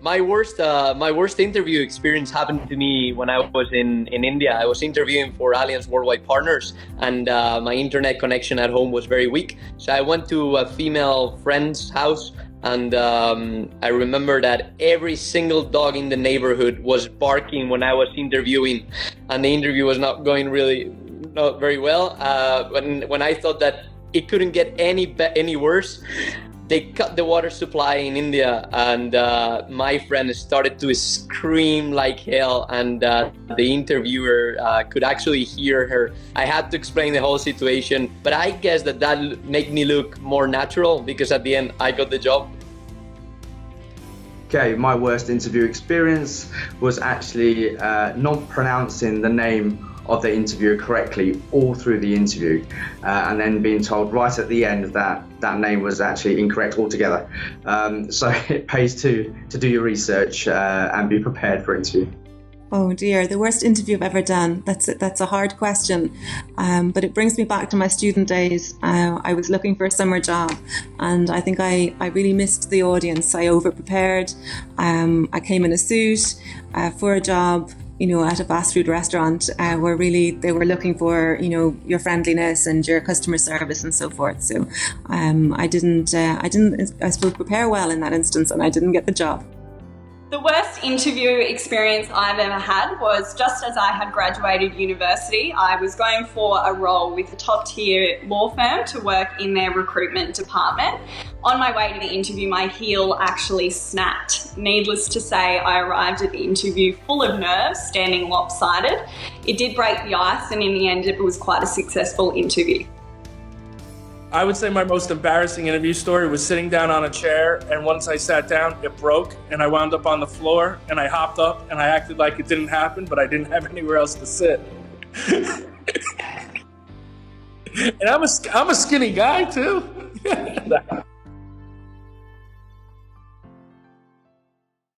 my worst interview experience happened to me when I was in India. I was interviewing for Allianz Worldwide Partners, and my internet connection at home was very weak. So I went to a female friend's house, and I remember that every single dog in the neighborhood was barking when I was interviewing, and the interview was not going not very well. When I thought that it couldn't get any worse, they cut the water supply in India, and my friend started to scream like hell, and the interviewer could actually hear her. I had to explain the whole situation, but I guess that made me look more natural, because at the end I got the job. Okay, my worst interview experience was actually not pronouncing the name of the interviewer correctly all through the interview, and then being told right at the end that that name was actually incorrect altogether. So it pays to do your research and be prepared for interview. Oh dear, the worst interview I've ever done. That's a hard question, but it brings me back to my student days. I was looking for a summer job, and I think I really missed the audience. I over-prepared. I came in a suit for a job, at a fast food restaurant, where really they were looking for, your friendliness and your customer service and so forth. So I didn't, I suppose, prepare well in that instance, and I didn't get the job. The worst interview experience I've ever had was just as I had graduated university. I was going for a role with a top tier law firm to work in their recruitment department. On my way to the interview, my heel actually snapped. Needless to say, I arrived at the interview full of nerves, standing lopsided. It did break the ice, and in the end, it was quite a successful interview. I would say my most embarrassing interview story was sitting down on a chair, and once I sat down, it broke, and I wound up on the floor, and I hopped up, and I acted like it didn't happen, but I didn't have anywhere else to sit. And I'm a skinny guy too.